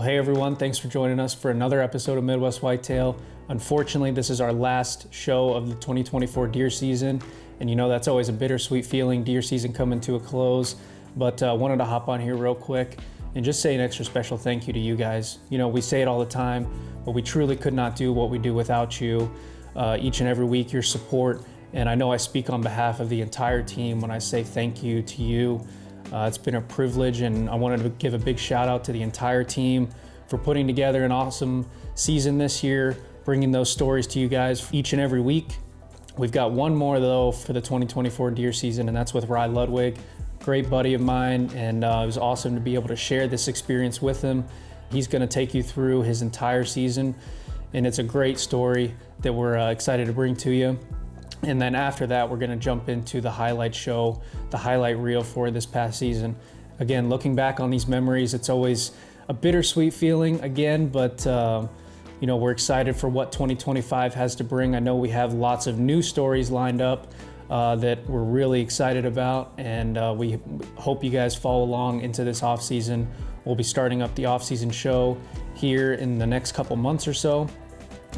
hey everyone, thanks for joining us for another episode of Midwest Whitetail. Unfortunately, this is our last show of the 2024 deer season, and you know that's always a bittersweet feeling, deer season coming to a close, but wanted to hop on here real quick and just say an extra special thank you to you guys. You know, we say it all the time, but we truly could not do what we do without you. Each and every week, your support, and I know I speak on behalf of the entire team when I say thank you to you. It's been a privilege, and I wanted to give a big shout out to the entire team for putting together an awesome season this year, bringing those stories to you guys each and every week. We've got one more though for the 2024 deer season, and that's with Rye Ludwig, great buddy of mine, and it was awesome to be able to share this experience with him. He's gonna take you through his entire season, and it's a great story that we're excited to bring to you. And then after that, we're gonna jump into the highlight show, the highlight reel for this past season. Again, looking back on these memories, it's always a bittersweet feeling again, but you know, we're excited for what 2025 has to bring. I know we have lots of new stories lined up that we're really excited about, and we hope you guys follow along into this off season. We'll be starting up the off season show here in the next couple months or so,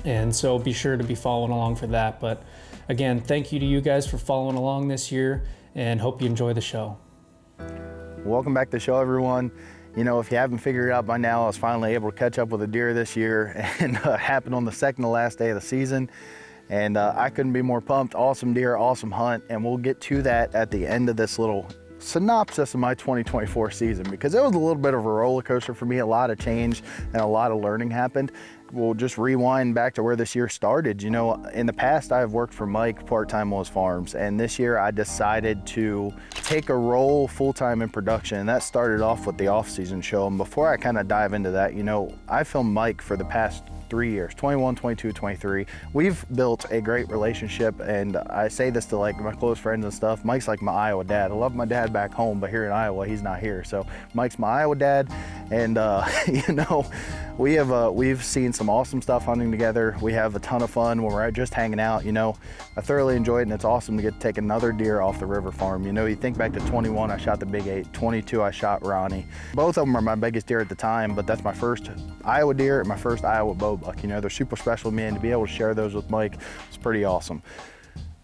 and so be sure to be following along for that. But again, thank you to you guys for following along this year, and hope you enjoy the show. Welcome back to the show, everyone. You know, if you haven't figured it out by now, I was finally able to catch up with a deer this year, and happened on the second to last day of the season. And I couldn't be more pumped. Awesome deer, awesome hunt, and we'll get to that at the end of this little synopsis of my 2024 season, because it was a little bit of a roller coaster for me. A lot of change and a lot of learning happened. We'll just rewind back to where this year started. You know, in the past, I've worked for Mike part-time on his farms, and this year I decided to take a role full-time in production, and that started off with the off-season show. And before I kind of dive into that, you know, I filmed Mike for the past 3 years, 21, 22, 23. We've built a great relationship, and I say this to like my close friends and stuff. Mike's like my Iowa dad. I love my dad back home, but here in Iowa, he's not here. So Mike's my Iowa dad, and you know, we've seen some awesome stuff hunting together. We have a ton of fun when we're just hanging out. You know, I thoroughly enjoy it, and it's awesome to get to take another deer off the river farm. You know, you think back to 21, I shot the Big 8. 22, I shot Ronnie. Both of them are my biggest deer at the time, but that's my first Iowa deer and my first Iowa bow buck. You know, they're super special to me, and to be able to share those with Mike is pretty awesome.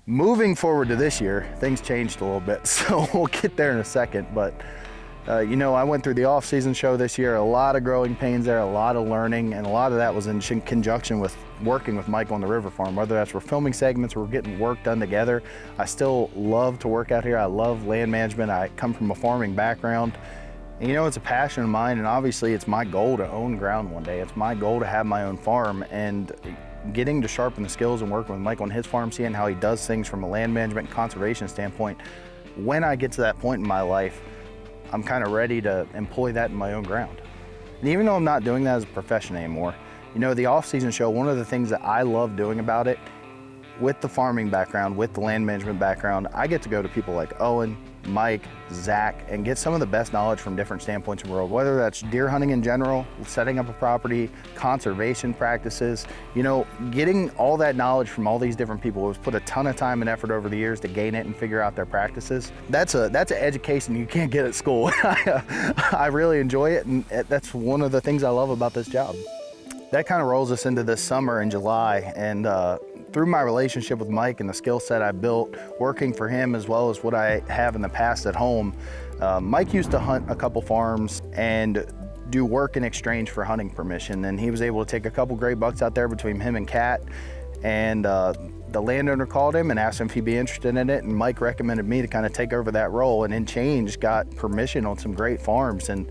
Moving forward to this year, things changed a little bit, so we'll get there in a second. But you know, I went through the off-season show this year, a lot of growing pains there, a lot of learning, and a lot of that was in conjunction with working with Mike on the river farm, whether that's we're filming segments or we're getting work done together. I still love to work out here. I love land management. I come from a farming background. And you know, it's a passion of mine, and obviously it's my goal to own ground one day. It's my goal to have my own farm, and getting to sharpen the skills and working with Mike on his farm, seeing how he does things from a land management and conservation standpoint. When I get to that point in my life, I'm kind of ready to employ that in my own ground. And even though I'm not doing that as a profession anymore, you know, the off-season show, one of the things that I love doing about it, with the farming background, with the land management background, I get to go to people like Owen, Mike, Zach, and get some of the best knowledge from different standpoints in the world, whether that's deer hunting in general, setting up a property, conservation practices. You know, getting all that knowledge from all these different people who's put a ton of time and effort over the years to gain it and figure out their practices. That's an education you can't get at school. I really enjoy it, and that's one of the things I love about this job. That kind of rolls us into this summer in July, and through my relationship with Mike and the skill set I built working for him, as well as what I have in the past at home, Mike used to hunt a couple farms and do work in exchange for hunting permission, and he was able to take a couple great bucks out there between him and Kat, and the landowner called him and asked him if he'd be interested in it, and Mike recommended me to kind of take over that role, and in change got permission on some great farms. And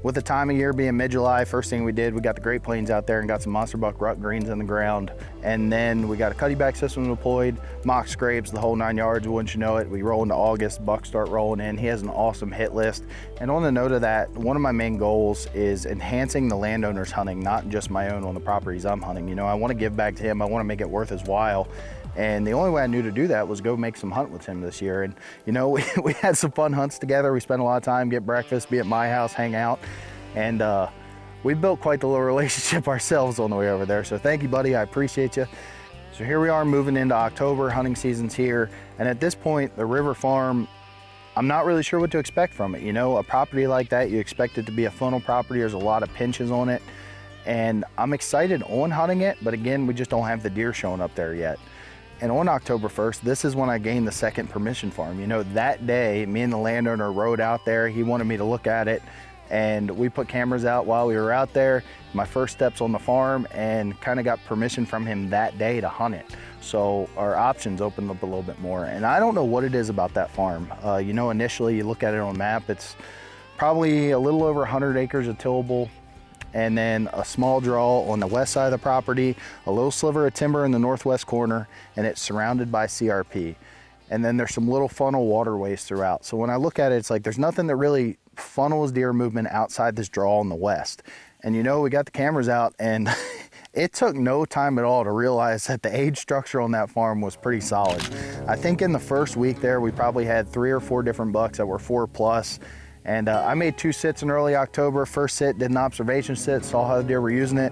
with the time of year being mid-July, first thing we did, we got the Great Plains out there and got some monster buck rut greens in the ground. And then we got a cutty-back system deployed, mock scrapes, the whole 9 yards, wouldn't you know it. We roll into August, bucks start rolling in. He has an awesome hit list. And on the note of that, one of my main goals is enhancing the landowner's hunting, not just my own on the properties I'm hunting. You know, I want to give back to him. I want to make it worth his while. And the only way I knew to do that was go make some hunt with him this year. And you know, we had some fun hunts together. We spent a lot of time, get breakfast, be at my house, hang out. And we built quite the little relationship ourselves on the way over there. So thank you, buddy, I appreciate you. So here we are moving into October, hunting season's here. And at this point, the river farm, I'm not really sure what to expect from it. You know, a property like that, you expect it to be a funnel property. There's a lot of pinches on it. And I'm excited on hunting it, but again, we just don't have the deer showing up there yet. And on October 1st, this is when I gained the second permission farm. You know, that day, me and the landowner rode out there. He wanted me to look at it, and we put cameras out while we were out there. My first steps on the farm, and kind of got permission from him that day to hunt it. So our options opened up a little bit more. And I don't know what it is about that farm. You know, initially you look at it on a map, it's probably a little over 100 acres of tillable, and then a small draw on the west side of the property, a little sliver of timber in the northwest corner, and it's surrounded by CRP. And then there's some little funnel waterways throughout. So when I look at it, it's like there's nothing that really funnels deer movement outside this draw in the west. And you know, we got the cameras out, and it took no time at all to realize that the age structure on that farm was pretty solid. I think in the first week there, we probably had 3 or 4 different bucks that were 4+. And I made 2 sits in early October. First sit, did an observation sit, saw how the deer were using it.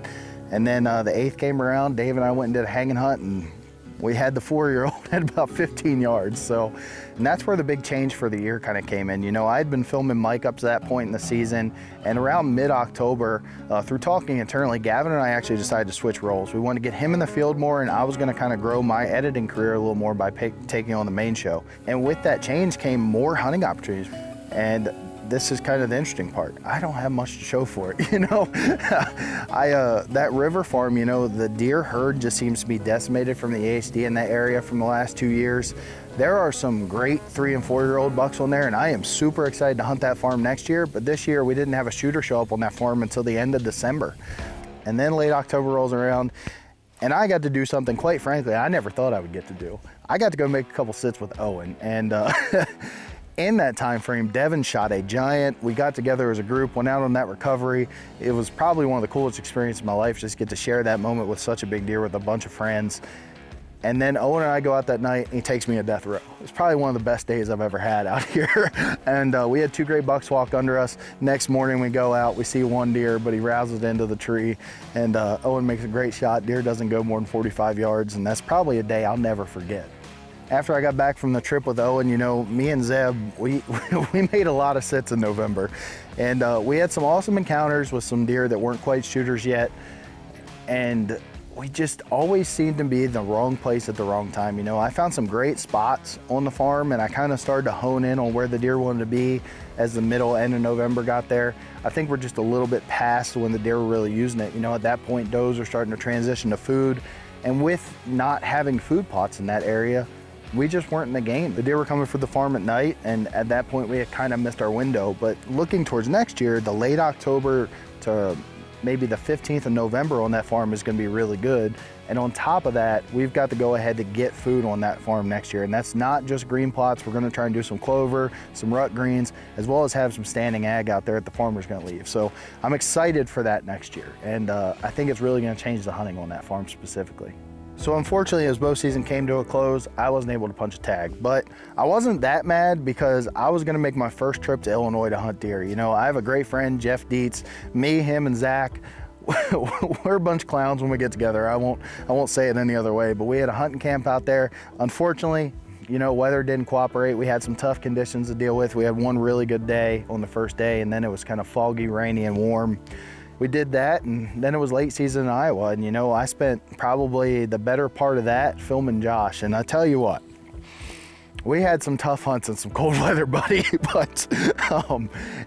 And then the 8th came around, Dave and I went and did a hanging hunt, and we had the 4-year-old at about 15 yards. So, and that's where the big change for the year kind of came in. You know, I'd been filming Mike up to that point in the season, and around mid-October, through talking internally, Gavin and I actually decided to switch roles. We wanted to get him in the field more, and I was gonna kind of grow my editing career a little more by taking on the main show. And with that change came more hunting opportunities. And this is kind of the interesting part. I don't have much to show for it, you know? That river farm, you know, the deer herd just seems to be decimated from the ASD in that area from the last 2 years. There are some great 3 and 4-year-old bucks on there, and I am super excited to hunt that farm next year, but this year we didn't have a shooter show up on that farm until the end of December. And then late October rolls around, and I got to do something, quite frankly, I never thought I would get to do. I got to go make a couple sits with Owen, and in that time frame, Devin shot a giant. We got together as a group, went out on that recovery. It was probably one of the coolest experiences of my life, just get to share that moment with such a big deer with a bunch of friends. And then Owen and I go out that night, and he takes me a death row. It's probably one of the best days I've ever had out here. And we had 2 great bucks walk under us. Next morning we go out, we see 1 deer, but he rouses into the tree, and Owen makes a great shot. Deer doesn't go more than 45 yards, and that's probably a day I'll never forget. After I got back from the trip with Owen, you know, me and Zeb, we made a lot of sits in November. And we had some awesome encounters with some deer that weren't quite shooters yet. And we just always seemed to be in the wrong place at the wrong time. You know, I found some great spots on the farm, and I kind of started to hone in on where the deer wanted to be as the end of November got there. I think we're just a little bit past when the deer were really using it. You know, at that point, does are starting to transition to food. And with not having food plots in that area, we just weren't in the game. The deer were coming for the farm at night, and at that point we had kind of missed our window. But looking towards next year, the late October to maybe the 15th of November on that farm is gonna be really good. And on top of that, we've got to go ahead to get food on that farm next year. And that's not just green plots. We're gonna try and do some clover, some rut greens, as well as have some standing ag out there that the farmer's gonna leave. So I'm excited for that next year. And I think it's really gonna change the hunting on that farm specifically. So unfortunately, as bow season came to a close, I wasn't able to punch a tag, but I wasn't that mad because I was gonna make my first trip to Illinois to hunt deer. You know, I have a great friend, Jeff Dietz, me, him, and Zach. We're a bunch of clowns when we get together. I won't say it any other way, but we had a hunting camp out there. Unfortunately, you know, weather didn't cooperate. We had some tough conditions to deal with. We had one really good day on the first day, and then it was kind of foggy, rainy, and warm. We did that, and then it was late season in Iowa, and you know, I spent probably the better part of that filming Josh. And I tell you what, we had some tough hunts and some cold weather, buddy, but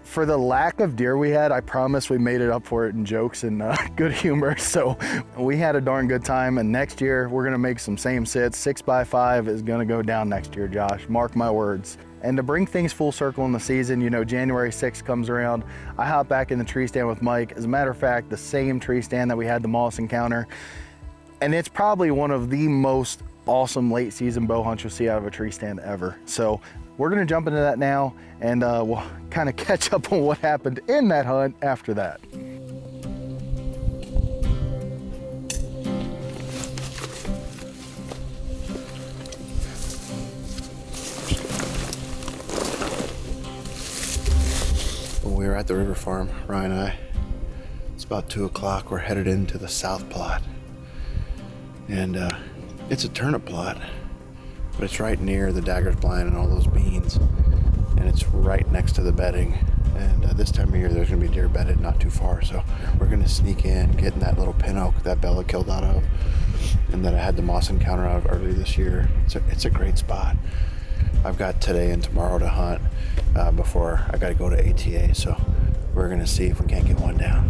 for the lack of deer we had, I promise we made it up for it in jokes and good humor. So we had a darn good time, and next year we're gonna make some same sits. 6x5 is gonna go down next year, Josh, mark my words. And to bring things full circle in the season, you know, January 6th comes around, I hop back in the tree stand with Mike. As a matter of fact, the same tree stand that we had the Moss encounter. And it's probably one of the most awesome late season bow hunts you'll see out of a tree stand ever. So we're gonna jump into that now, and we'll kind of catch up on what happened in that hunt after that. We were at the river farm, Ryan and I. It's about 2 o'clock. We're headed into the south plot. And it's a turnip plot, but it's right near the Dagger's Blind and all those beans. And it's right next to the bedding. And this time of year, there's gonna be deer bedded not too far. So we're gonna sneak in, get in that little pin oak that Bella killed out of, and that I had the moss encounter out of earlier this year. It's a great spot. I've got today and tomorrow to hunt before I gotta go to ATA. So we're gonna see if we can't get one down.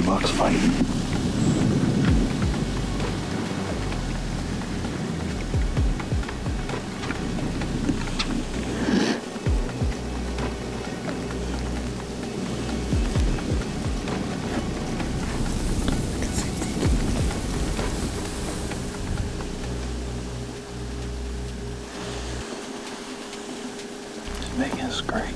Bucks fighting. Just making us great.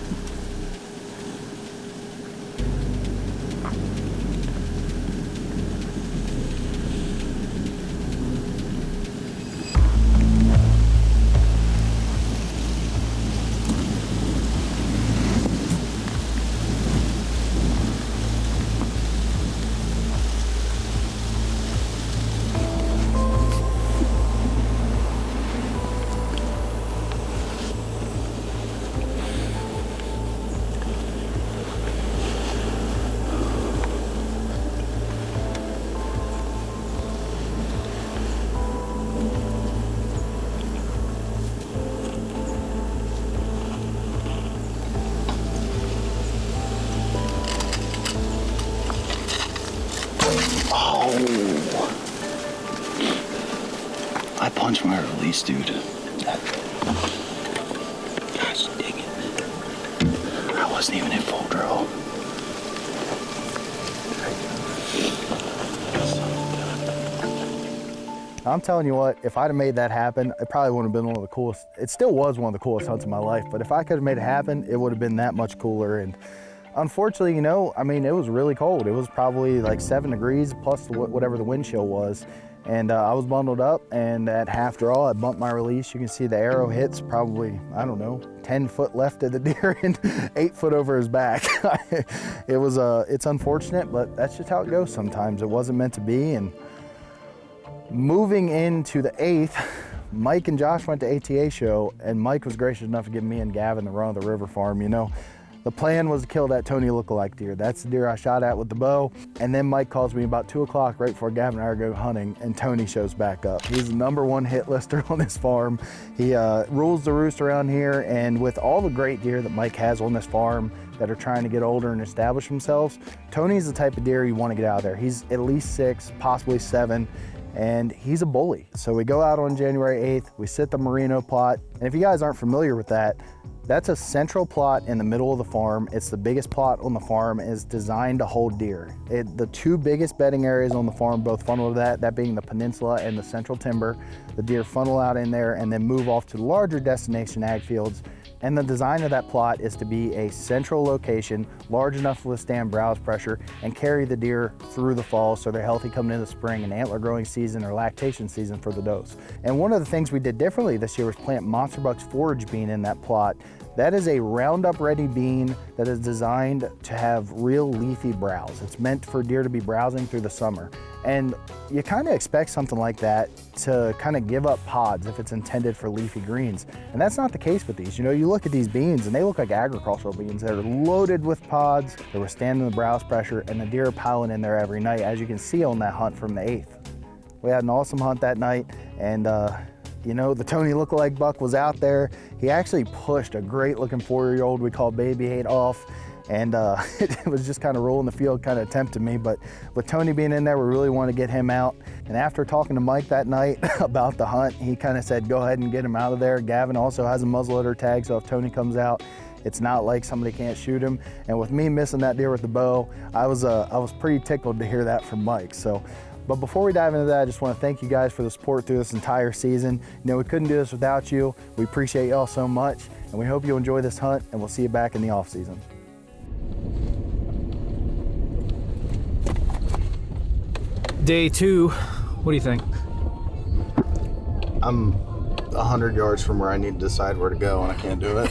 I punched my release, dude. Gosh dang it. I wasn't even in full draw. I'm telling you what, if I'd have made that happen, it probably wouldn't have been one of the coolest. It still was one of the coolest hunts of my life, but if I could have made it happen, it would have been that much cooler. And unfortunately, you know, I mean, it was really cold. It was probably like 7 degrees plus whatever the wind chill was. And I was bundled up, and at half draw, I bumped my release. You can see the arrow hits probably, I don't know, 10 foot left of the deer and 8 foot over his back. It's unfortunate, but that's just how it goes sometimes. It wasn't meant to be. And moving into the 8th, Mike and Josh went to ATA show, and Mike was gracious enough to give me and Gavin the run of the river farm. You know, the plan was to kill that Tony lookalike deer. That's the deer I shot at with the bow. And then Mike calls me about 2 o'clock right before Gavin and I go hunting, and Tony shows back up. He's the #1 hit lister on this farm. He rules the roost around here, and with all the great deer that Mike has on this farm that are trying to get older and establish themselves, Tony's the type of deer you want to get out of there. He's at least 6, possibly 7. And he's a bully. So we go out on January 8th, we sit the merino plot. And if you guys aren't familiar with that, that's a central plot in the middle of the farm. It's the biggest plot on the farm. It's designed to hold deer. The 2 biggest bedding areas on the farm both funnel to that being the peninsula and the central timber. The deer funnel out in there and then move off to larger destination ag fields And the design of that plot is to be a central location, large enough to withstand browse pressure and carry the deer through the fall so they're healthy coming into spring and antler growing season or lactation season for the does. And one of the things we did differently this year was plant Monster Buck's forage bean in that plot. That is a Roundup ready bean that is designed to have real leafy browse. It's meant for deer to be browsing through the summer. And you kind of expect something like that to kind of give up pods if it's intended for leafy greens. And that's not the case with these. You know, you look at these beans and they look like agricultural beans. They're loaded with pods, they're withstanding the browse pressure, and the deer are piling in there every night, as you can see on that hunt from the 8th. We had an awesome hunt that night, and you know, the Tony lookalike buck was out there. He actually pushed a great looking 4-year-old we call Baby 8 off, and it was just kind of rolling the field, kind of tempted me. But with Tony being in there, we really want to get him out. And after talking to Mike that night about the hunt, he kind of said, go ahead and get him out of there. Gavin also has a muzzleloader tag, so if Tony comes out, it's not like somebody can't shoot him. And with me missing that deer with the bow, I was pretty tickled to hear that from Mike. But before we dive into that, I just want to thank you guys for the support through this entire season. You know, we couldn't do this without you. We appreciate y'all so much, and we hope you enjoy this hunt, and we'll see you back in the off season. Day 2, what do you think? I'm 100 yards from where I need to decide where to go, and I can't do it.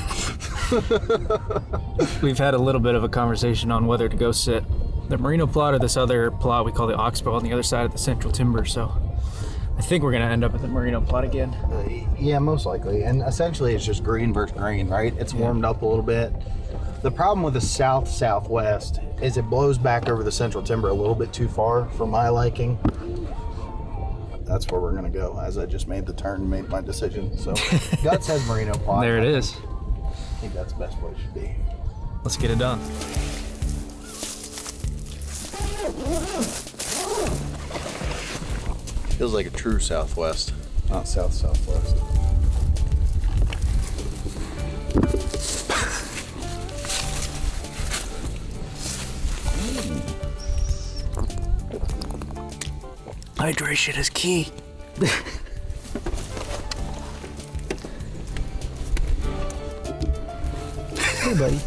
We've had a little bit of a conversation on whether to go sit the merino plot or this other plot we call the oxbow on the other side of the central timber. So I think we're gonna end up at the merino plot again. Yeah, most likely. And essentially it's just green versus green, right? It's warmed up a little bit. The problem with the south-southwest is it blows back over the central timber a little bit too far for my liking. That's where we're gonna go, as I just made the turn and made my decision. So Gut says merino plot. There it is. I think that's the best place to be. Let's get it done. Feels like a true southwest. Not south-southwest. Hydration is key. Hey, buddy.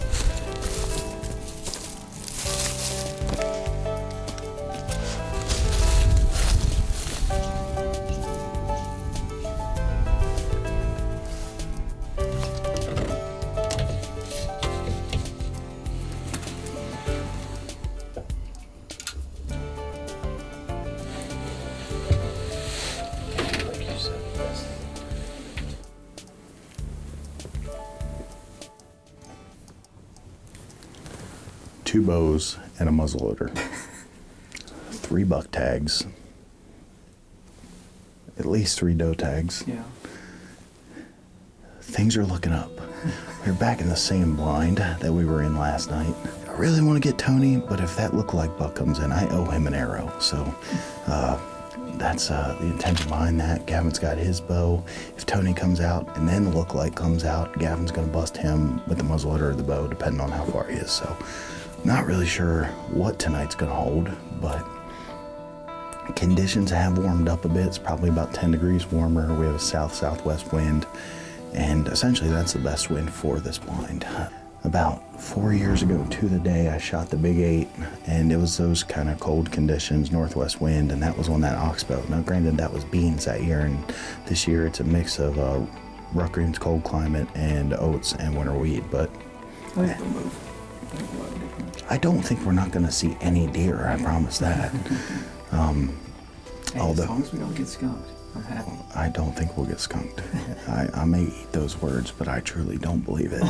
Two bows and a muzzleloader. 3 buck tags. At least 3 doe tags. Yeah. Things are looking up. We're back in the same blind that we were in last night. I really want to get Tony, but if that lookalike buck comes in, I owe him an arrow. So that's the intention behind that. Gavin's got his bow. If Tony comes out and then the lookalike comes out, Gavin's going to bust him with the muzzleloader or the bow, depending on how far he is. So not really sure what tonight's going to hold, but conditions have warmed up a bit. It's probably about 10 degrees warmer. We have a south-southwest wind, and essentially that's the best wind for this blind. About 4 years ago to the day, I shot the Big 8, and it was those kind of cold conditions, northwest wind, and that was on that oxbow. Now, granted, that was beans that year, and this year it's a mix of Rutgers cold climate and oats and winter wheat, but I don't think we're not going to see any deer, I promise that. As long as we don't get skunked, I'm happy. I don't think we'll get skunked. I may eat those words, but I truly don't believe it.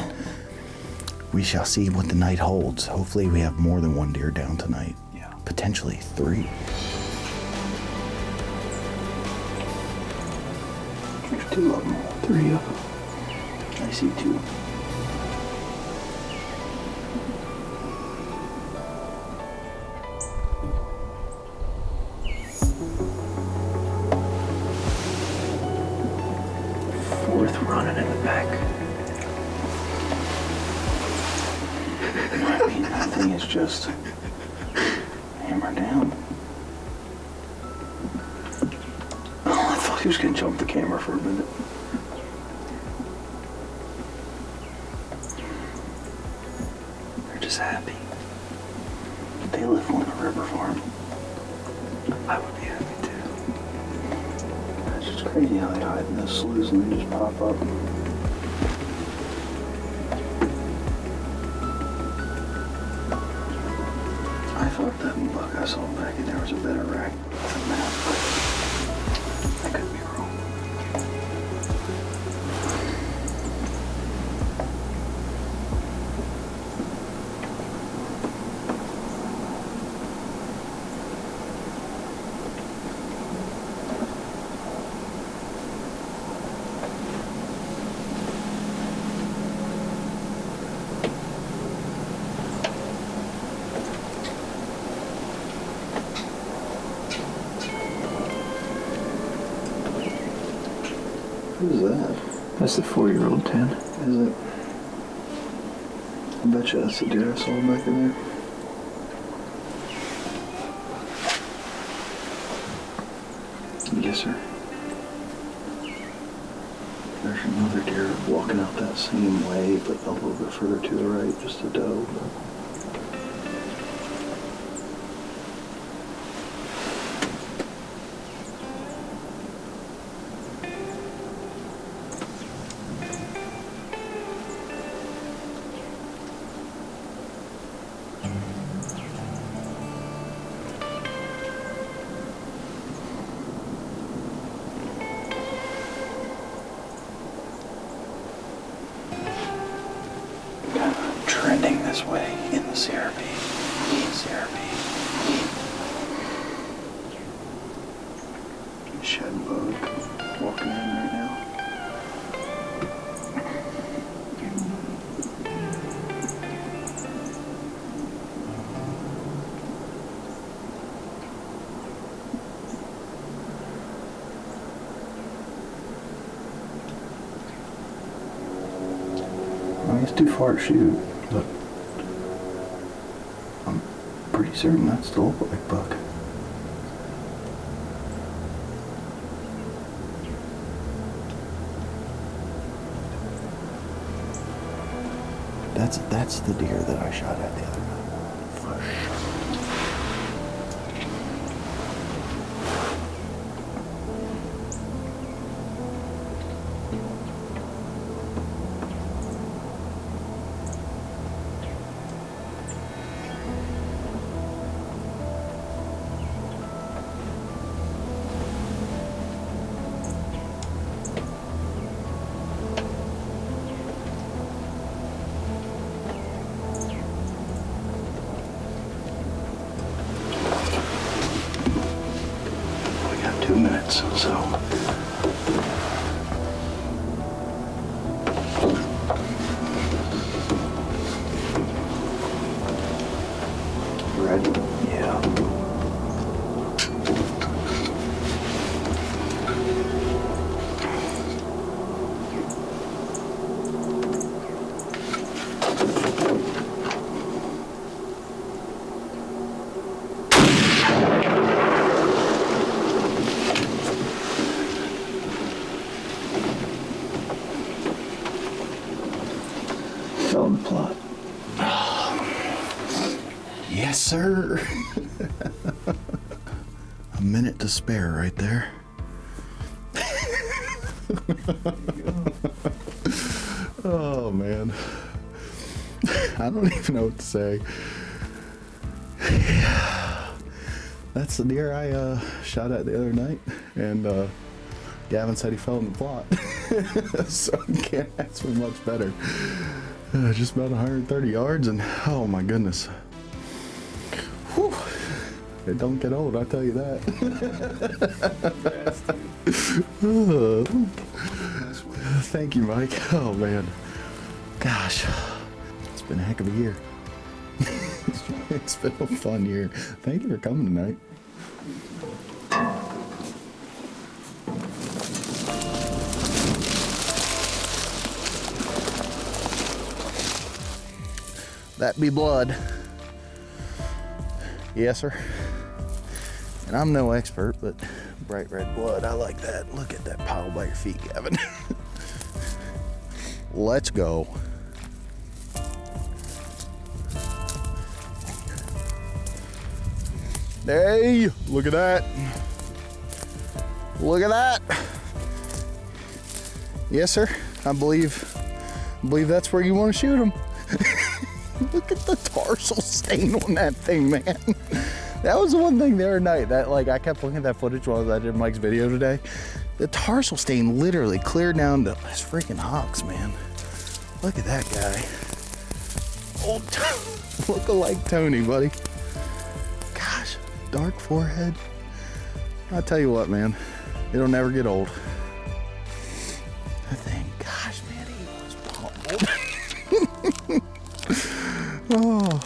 We shall see what the night holds. Hopefully we have more than 1 deer down tonight. Yeah. Potentially 3. There's 2 of them. 3 of them. I see 2. Fourth running in the back. I mean, that thing is just hammered down. Oh, I thought he was gonna jump the camera for a minute. She's happy. They live on a river farm. I would be happy too. It's just crazy how they hide in those sloughs and they just pop up. I thought that buck I saw back in there was a better rack than that, but I could be wrong. Who's that? That's the 4-year-old 10. Is it? I bet you that's the deer I saw back in there. Yes, sir. There's another deer walking out that same way, but a little bit further to the right, just a doe. Trending this way in the CRP. Shed bug walking in right now. I mean, it's too far to shoot, but I'm pretty certain that's the old black buck. That's the deer that I shot at the other night. For sure. We got 2 minutes, so. Ready? Yeah. Fell in the plot. Yes, sir. A minute to spare right there. Oh, man. I don't even know what to say. That's the deer I shot at the other night, and Gavin said he fell in the plot. So you can't ask for much better. Just about 130 yards, and oh my goodness. Whew. It don't get old, I tell you that. Thank you, Mike. Oh man. Gosh. It's been a heck of a year. It's been a fun year. Thank you for coming tonight. That be blood. Yes, sir. And I'm no expert, but bright red blood, I like that. Look at that pile by your feet, Gavin. Let's go. Hey, look at that. Look at that. Yes, sir. I believe that's where you want to shoot him. Look at the tarsal stain on that thing, man. That was the one thing the other night that, like, I kept looking at that footage while I did Mike's video today. The tarsal stain literally cleared down to his freaking hocks, man. Look at that guy. Old look-alike Tony, buddy. Gosh, dark forehead. I'll tell you what, man. It'll never get old. That thing, gosh, man, he was pummeled. Oh.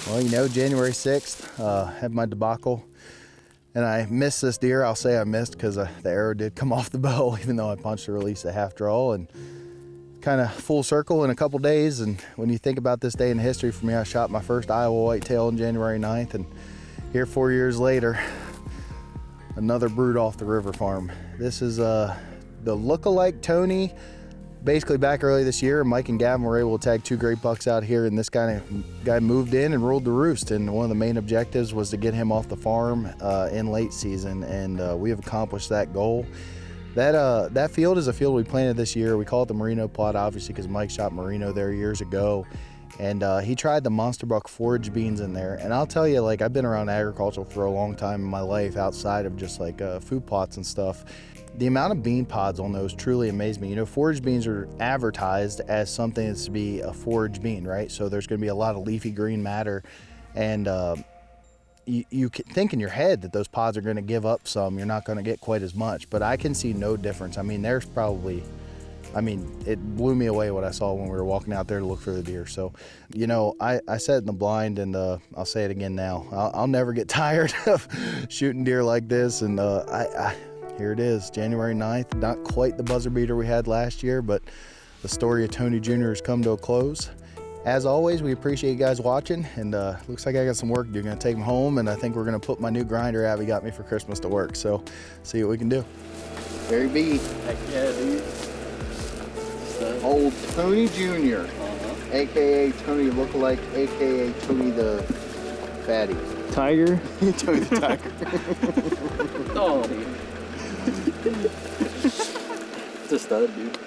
Well, you know, January 6th, had my debacle, and I missed this deer. I'll say I missed because the arrow did come off the bow, even though I punched the release at half draw, and kind of full circle in a couple days. And when you think about this day in history for me, I shot my first Iowa whitetail on January 9th, and here 4 years later, another brood off the river farm. This is the look-alike Tony. Basically back early this year, Mike and Gavin were able to tag 2 great bucks out here, and this guy moved in and ruled the roost. And one of the main objectives was to get him off the farm in late season, and we have accomplished that goal. That field is a field we planted this year. We call it the Merino plot, obviously, because Mike shot Merino there years ago. And he tried the Monster Buck forage beans in there. And I'll tell you, like, I've been around agriculture for a long time in my life outside of just like food plots and stuff. The amount of bean pods on those truly amazed me. You know, forage beans are advertised as something that's to be a forage bean, right? So there's going to be a lot of leafy green matter, and you can think in your head that those pods are going to give up some. You're not going to get quite as much, but I can see no difference. I mean, there's probably, it blew me away what I saw when we were walking out there to look for the deer. So, you know, I said it in the blind, and I'll say it again now. I'll never get tired of shooting deer like this, and here it is, January 9th. Not quite the buzzer beater we had last year, but the story of Tony Jr. has come to a close. As always, we appreciate you guys watching, and looks like I got some work to do. Gonna take them home, and I think we're gonna put my new grinder Abby got me for Christmas to work. So, see what we can do. Barry B. Heck yeah, dude. Old Tony Jr., AKA Tony Lookalike, AKA Tony the Fatty. Tiger. Tony the Tiger. Oh, dude. It's a stud, dude.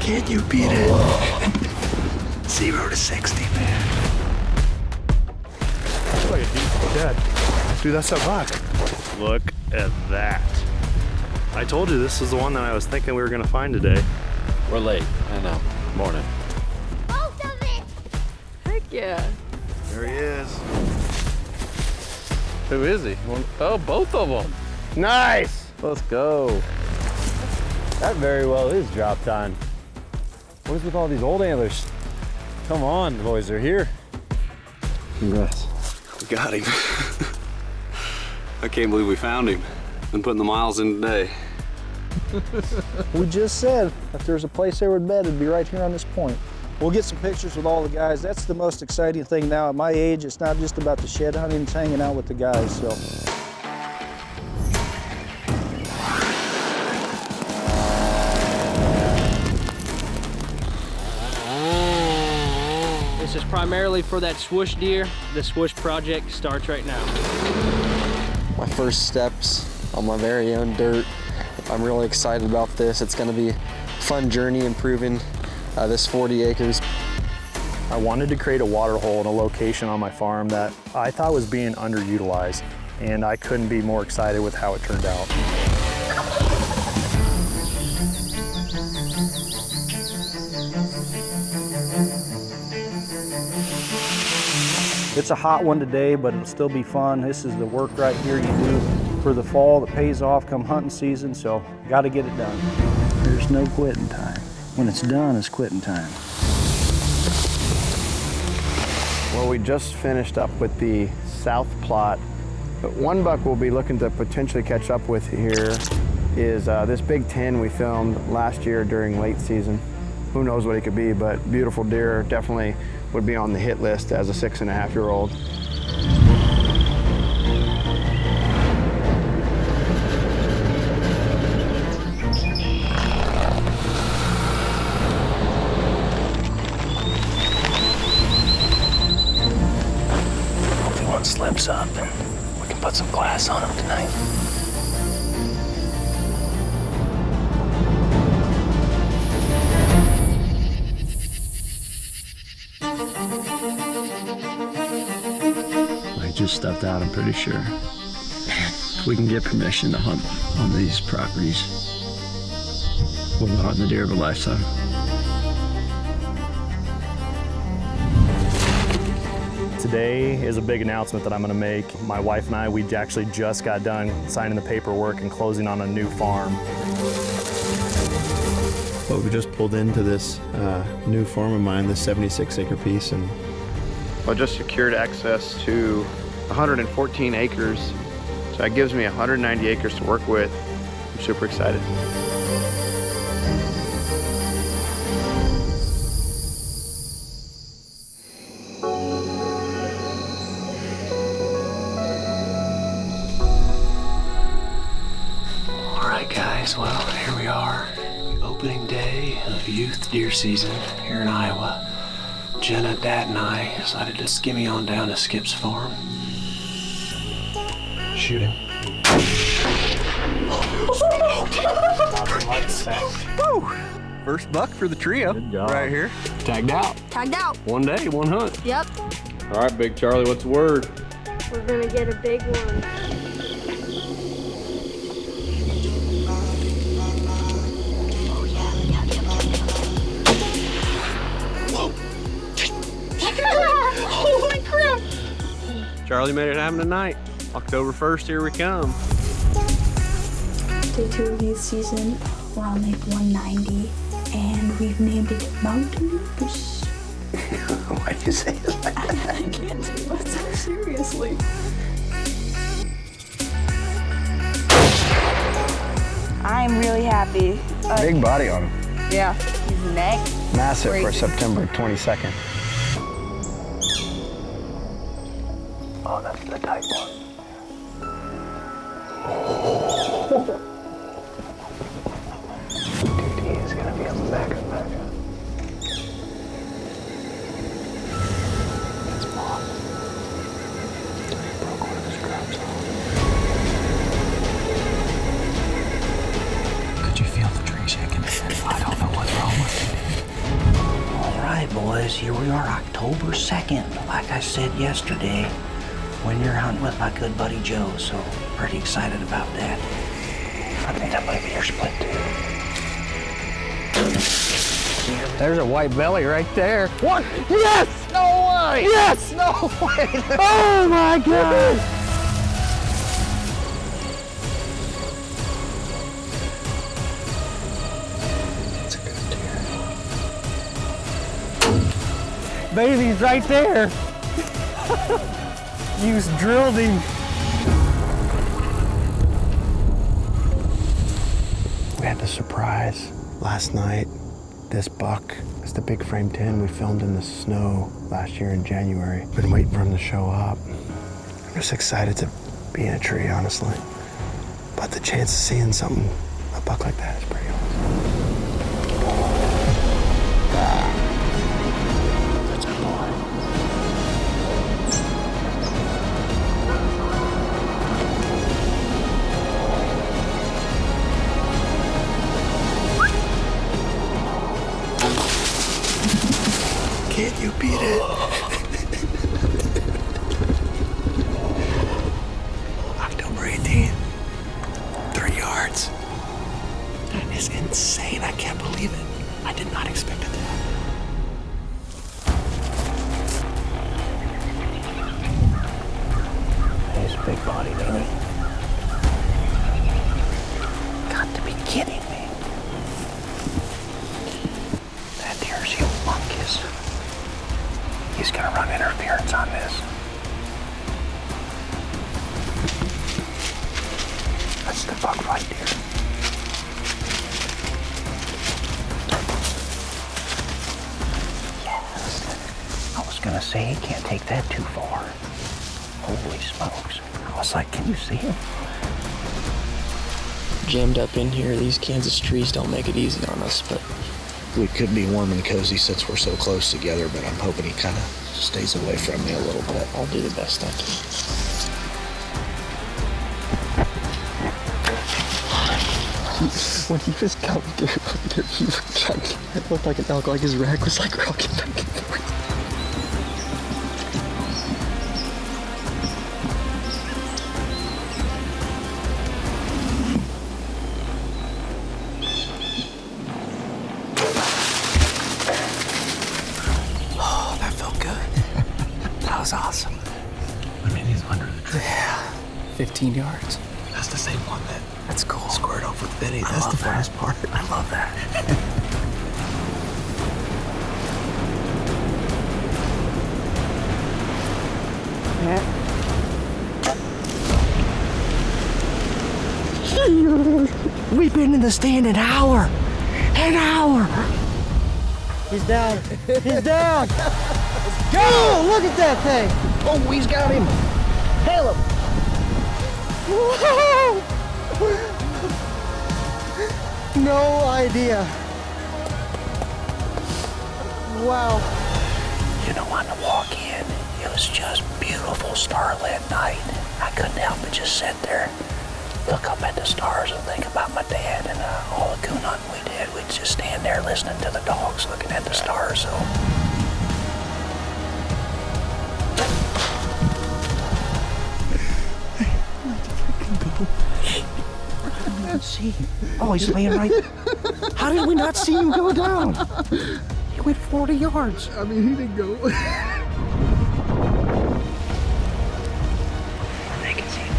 Can you beat it? 0 to 60, man. Looks like a decent dead. Dude, that's a buck. Look at that. I told you this was the one that I was thinking we were gonna find today. We're late. I know. Morning. Both of it! Heck yeah. There he is. Who is he? Oh, both of them. Nice! Let's go. That very well is drop time. What is with all these old antlers? Come on, the boys are here. Congrats. We got him. I can't believe we found him. Been putting the miles in today. We just said if there's a place they would bet, it'd be right here on this point. We'll get some pictures with all the guys. That's the most exciting thing now at my age. It's not just about the shed hunting, it's hanging out with the guys. So. This is primarily for that swoosh deer. The swoosh project starts right now. My first steps on my very own dirt. I'm really excited about this. It's gonna be a fun journey improving this 40 acres. I wanted to create a water hole in a location on my farm that I thought was being underutilized, and I couldn't be more excited with how it turned out. It's a hot one today, but it'll still be fun. This is the work right here you do for the fall that pays off come hunting season, so got to get it done. There's no quitting time. When it's done, it's quitting time. Well, we just finished up with the south plot. But one buck we'll be looking to potentially catch up with here is this big 10 we filmed last year during late season. Who knows what he could be, but beautiful deer, definitely would be on the hit list as a 6.5-year-old. Hopefully one slips up and we can put some glass on him tonight. I just stepped out, I'm pretty sure. If we can get permission to hunt on these properties, we'll be hunting the deer of a lifetime. Today is a big announcement that I'm gonna make. My wife and I, we actually just got done signing the paperwork and closing on a new farm. Well, we just pulled into this new farm of mine, this 76-acre piece, and I just secured access to 114 acres. So that gives me 190 acres to work with. I'm super excited. All right, guys, well, here we are. Opening day of youth deer season here in Iowa. Jenna, Dad, and I decided to skimmy on down to Skip's farm. Shoot him. Woo! First buck for the trio right here. Tagged out. Tagged out. One day, one hunt. Yep. All right, Big Charlie, what's the word? We're gonna get a big one. Holy crap! Charlie made it happen tonight. October 1st, here we come. Day 2 of youth season, we're on like 190, and we've named it Mountain Lupus. Why do you say it like that? I can't take myself seriously. I'm really happy. Big body on him. Yeah, his neck. Massive Crazy. for September 22nd. Oh, that's the tight one. Dude, he is gonna be a mega. That's Mom. He broke one of his traps off. Could you feel the tree shaking? I don't know what's wrong with it. All right, boys, here we are, October 2nd. Like I said yesterday, when you're hunting with my good buddy Joe, so pretty excited about that. I think that might be your split too. There's a white belly right there. What? Yes! No way! Yes! No way! Oh my God! That's a good deer. Baby's right there. You just drilled him. We had the surprise last night. This buck is the big frame 10 we filmed in the snow last year in January. Been waiting for him to show up. I'm just excited to be in a tree, honestly. But the chance of seeing something, a buck like that is pretty awesome. That's a boy. Can't you beat it? October 18th, 3 yards. That is insane. I can't believe it. I did not expect it to happen. He's a big body, ain't he? Got to be kidding me. That deer's humongous. He's gonna run interference on this. I was gonna say he can't take that too far. Holy smokes. I was like, can you see him? Jammed up in here, these Kansas trees don't make it easy on us, but We could be warm and cozy since we're so close together, but I'm hoping he kind of stays away from me a little bit. I'll do the best I can. When he was coming through, he looked like an elk, like his rack was like rocking back and forth. Oh, that felt good. That was awesome. I mean, he's under the tree. Yeah. 15 yards. That's the same one That's cool. squared off with Vinny. I That's love the that. funnest part. I love that. We've been in the stand an hour. An hour. He's down. He's down. Go! Look at that thing. Oh, he's got him. Hail him. Whoa! No idea. Wow. You know, on the walk in, it was just beautiful starlit night. I couldn't help but just sit there, look up at the stars and think about my dad and all the coon hunting we did. We'd just stand there listening to the dogs, looking at the stars. So I didn't see him. Oh, he's laying right. How did we not see him go down? He went 40 yards. I mean, he didn't go. They can see it,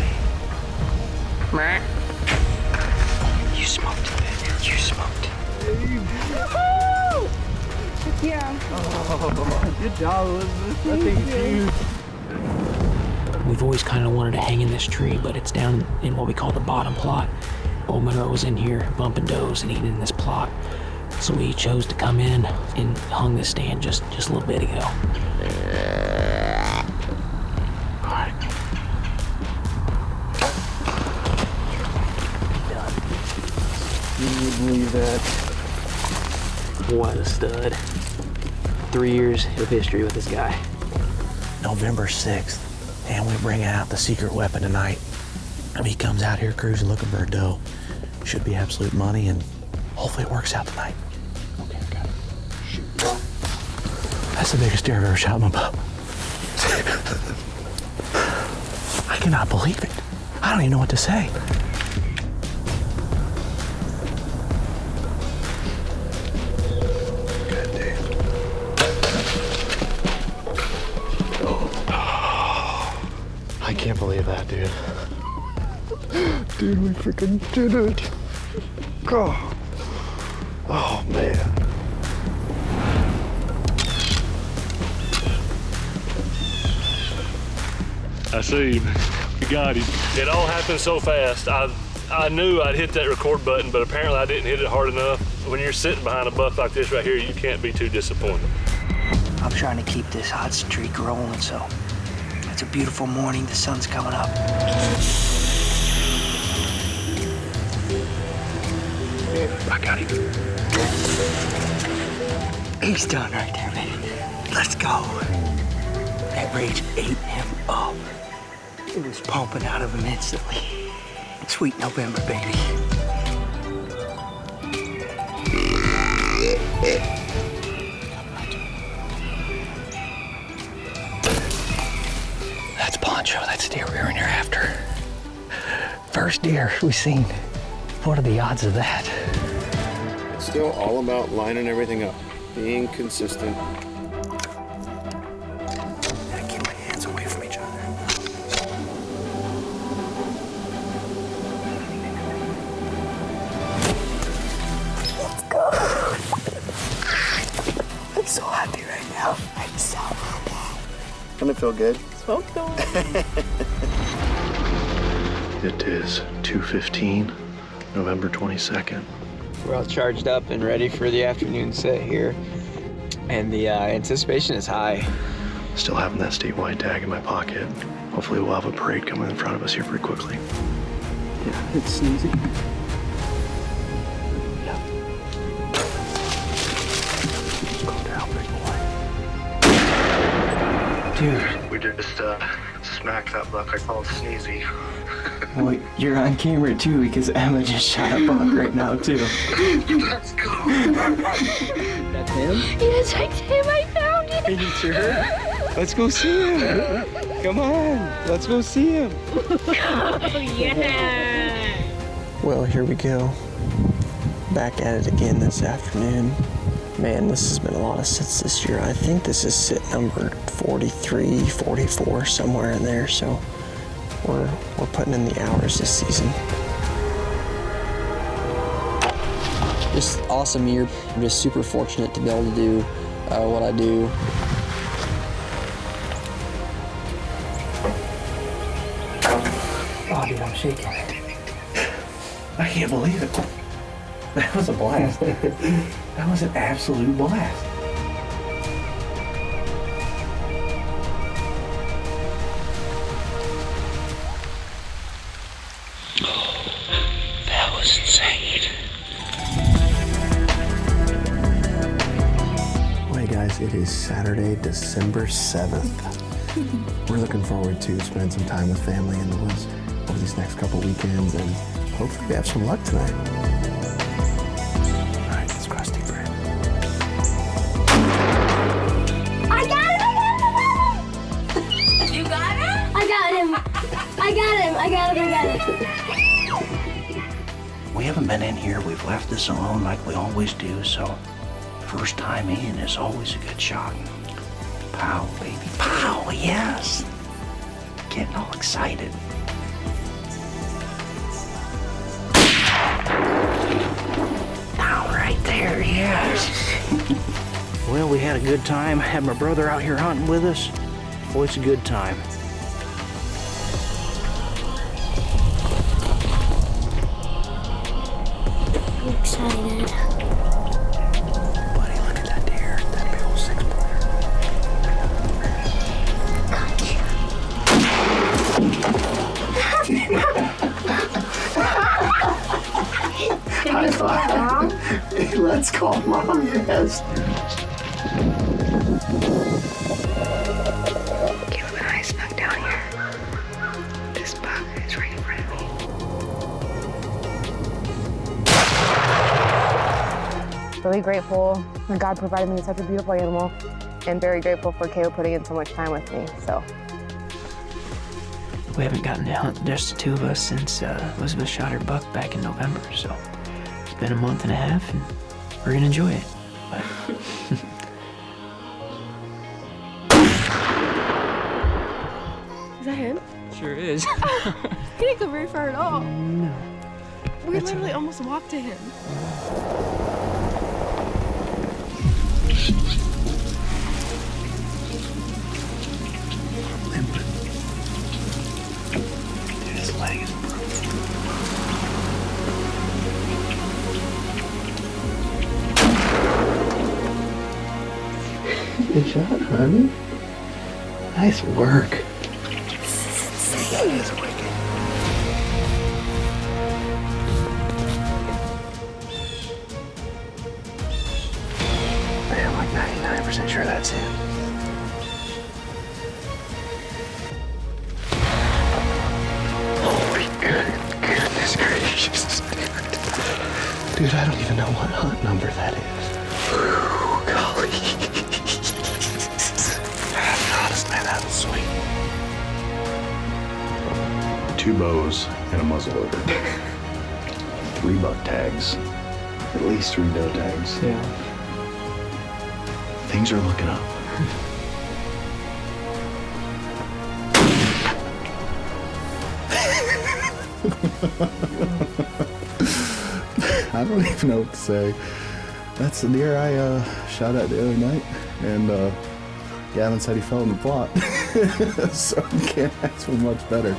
babe. You smoked it. You smoked it. Yeah. Oh, good job, Elizabeth. That thing's huge. We've always kind of wanted to hang in this tree, but it's down in what we call the bottom plot. Old Monroe was in here bumping does and eating in this plot. So we chose to come in and hung this stand just a little bit ago. All right. Can you believe that? What a stud. 3 years of history with this guy. November 6th, and we bring out the secret weapon tonight. If he comes out here cruising looking for a doe, should be absolute money, and hopefully it works out tonight. Okay, I got it. Shoot. That's the biggest deer I've ever shot in my bow. I cannot believe it. I don't even know what to say. I can't believe that, dude. Dude, we freaking did it. Oh, man. I see him. We got him. It all happened so fast. I knew I'd hit that record button, but apparently I didn't hit it hard enough. When you're sitting behind a buck like this right here, you can't be too disappointed. I'm trying to keep this hot streak rolling, so it's a beautiful morning. The sun's coming up. I got him. He's done right there, baby. Let's go. That rage ate him up. It was pumping out of him instantly. Sweet November, baby. That's Poncho. That's the deer we were in here after. First deer we've seen. What are the odds of that? It's still all about lining everything up, being consistent. Keep my hands away from each other. Let's go. I'm so happy right now. I'm so happy. Doesn't it feel good? Smoke's going. It is 2:15. November 22nd. We're all charged up and ready for the afternoon set here. And the anticipation is high. Still having that statewide tag in my pocket. Hopefully we'll have a parade coming in front of us here pretty quickly. Yeah, it's sneezy. Calm down, big boy. Dude. We just smacked that buck I called Sneezy. Well, you're on camera too because Emma just shot a buck right now too. Let's go. That's him? Yes, I did. I found it. Are you sure? Let's go see him. Come on, let's go see him. Oh, yeah. Well, here we go. Back at it again this afternoon. Man, this has been a lot of sits this year. I think this is sit number 43, 44, somewhere in there. So we're putting in the hours this season. Just awesome year. I'm just super fortunate to be able to do what I do. Oh, dude, I'm shaking. I can't believe it. That was a blast. That was an absolute blast. That was insane. Hey guys, it is Saturday, December 7th. We're looking forward to spending some time with family in the woods over these next couple weekends, and hopefully we have some luck tonight. All right, let's cross deep breath. I got him! You got him? I got him. We haven't been in here. We've left this alone like we always do, so first time in is always a good shot. Pow, baby. Pow, yes. Getting all excited. Now, right there, yes. Well, we had a good time. Had my brother out here hunting with us. Boy, it's a good time. I'm excited. Buddy, look at that deer. That big old 6-pointer. High five. Hey, let's call Mom, yes. Caleb and I snuck down here. This buck is right in front of me. Really grateful that God provided me such a beautiful animal, and very grateful for Caleb putting in so much time with me. So We haven't gotten to hunt just the two of us since Elizabeth shot her buck back in November, so it's been a month and a half, and we're gonna enjoy it. But is that him? sure is. He didn't go very far at all. No. We literally almost walked to him. Dude, his leg is broken. Good shot, honey. Nice work. That is wicked. I'm like 99% sure that's him. Holy goodness gracious, dude. Dude, I don't even know what hunt number that is. Whew, golly. Honest, man, that was sweet. 2 bows and a muzzleloader. 3 buck tags. At least 3 doe tags. Yeah. Things are looking up. I don't even know what to say. That's the deer I shot at the other night, and Gavin said he fell in the plot, so you can't ask for much better.